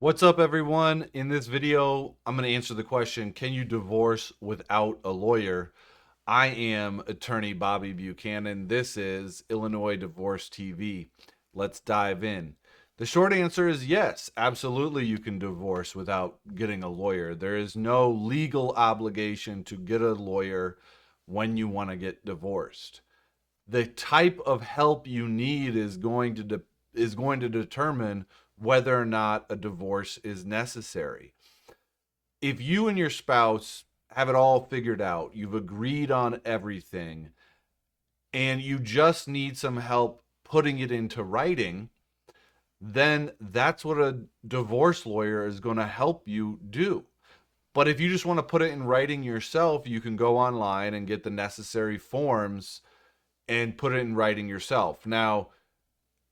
What's up, everyone? In this video, I'm going to answer the question, can you divorce without a lawyer? I am attorney Bobby Buchanan. This is Illinois Divorce TV. Let's dive in. The short answer is yes, absolutely you can divorce without getting a lawyer. There is no legal obligation to get a lawyer when you want to get divorced. The type of help you need is going to determine whether or not a divorce is necessary. If you and your spouse have it all figured out, you've agreed on everything, and you just need some help putting it into writing, then that's what a divorce lawyer is going to help you do. But if you just want to put it in writing yourself, you can go online and get the necessary forms and put it in writing yourself. Now,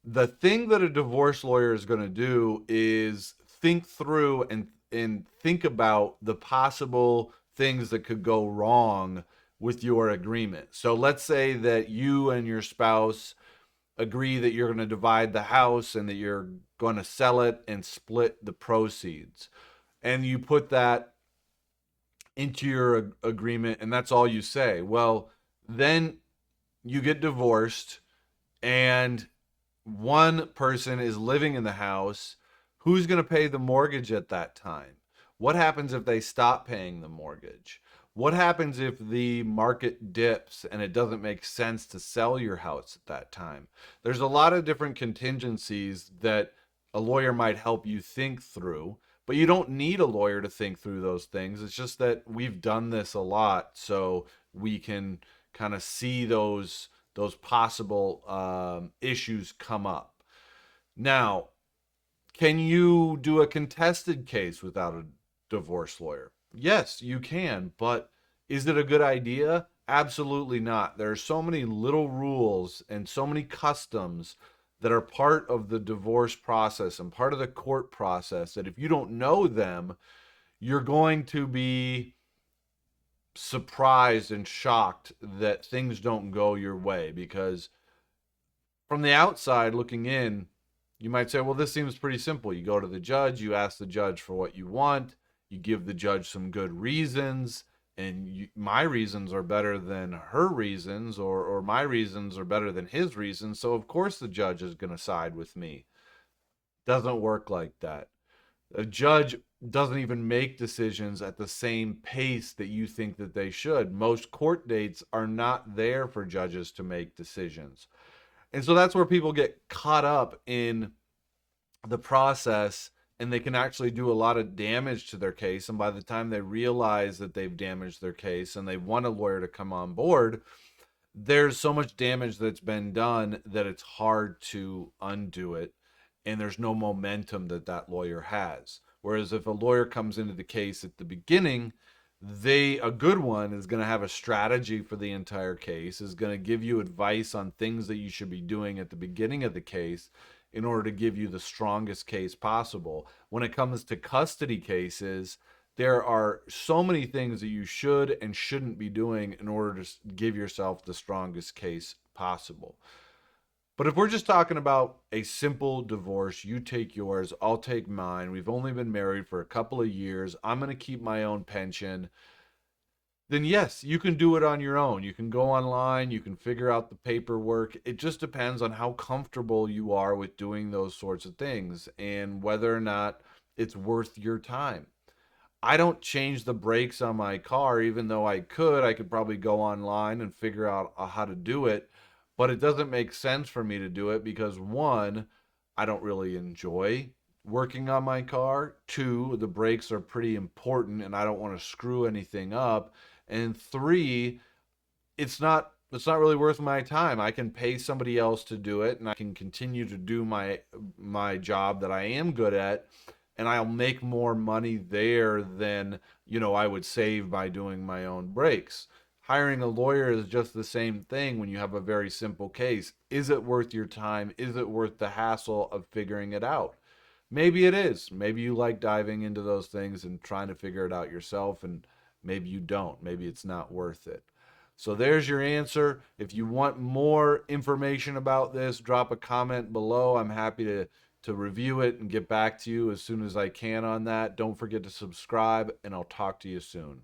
the thing that a divorce lawyer is going to do is think through and think about the possible things that could go wrong with your agreement. So let's say that you and your spouse agree that you're going to divide the house and that you're going to sell it and split the proceeds. And you put that into your agreement and that's all you say. Well, then you get divorced and one person is living in the house. Who's going to pay the mortgage at that time? What happens if they stop paying the mortgage? What happens if the market dips and it doesn't make sense to sell your house at that time? There's a lot of different contingencies that a lawyer might help you think through, but you don't need a lawyer to think through those things. It's just that we've done this a lot, so we can kind of see those possible issues come up. Now, can you do a contested case without a divorce lawyer? Yes, you can, but is it a good idea? Absolutely not. There are so many little rules and so many customs that are part of the divorce process and part of the court process that if you don't know them, you're going to be surprised and shocked that things don't go your way, because from the outside looking in, you might say, well, this seems pretty simple. You go to the judge, you ask the judge for what you want, you give the judge some good reasons, and my reasons are better than her reasons, or my reasons are better than his reasons. So, of course, the judge is going to side with me. Doesn't work like that. A judge doesn't even make decisions at the same pace that you think that they should. Most court dates are not there for judges to make decisions. And so that's where people get caught up in the process and they can actually do a lot of damage to their case. And by the time they realize that they've damaged their case and they want a lawyer to come on board, there's so much damage that's been done that it's hard to undo it. And there's no momentum that that lawyer has. Whereas if a lawyer comes into the case at the beginning, a good one is going to have a strategy for the entire case, is going to give you advice on things that you should be doing at the beginning of the case in order to give you the strongest case possible. When it comes to custody cases, there are so many things that you should and shouldn't be doing in order to give yourself the strongest case possible. But if we're just talking about a simple divorce, you take yours, I'll take mine. We've only been married for a couple of years. I'm going to keep my own pension. Then, yes, you can do it on your own. You can go online, you can figure out the paperwork. It just depends on how comfortable you are with doing those sorts of things and whether or not it's worth your time. I don't change the brakes on my car, even though I could. I could probably go online and figure out how to do it, but it doesn't make sense for me to do it because one, I don't really enjoy working on my car. Two, the brakes are pretty important and I don't want to screw anything up. And three, it's not really worth my time. I can pay somebody else to do it and I can continue to do my job that I am good at, and I'll make more money there than, I would save by doing my own brakes. Hiring a lawyer is just the same thing when you have a very simple case. Is it worth your time? Is it worth the hassle of figuring it out? Maybe it is. Maybe you like diving into those things and trying to figure it out yourself, and maybe you don't. Maybe it's not worth it. So there's your answer. If you want more information about this, drop a comment below. I'm happy to to review it and get back to you as soon as I can on that. Don't forget to subscribe, and I'll talk to you soon.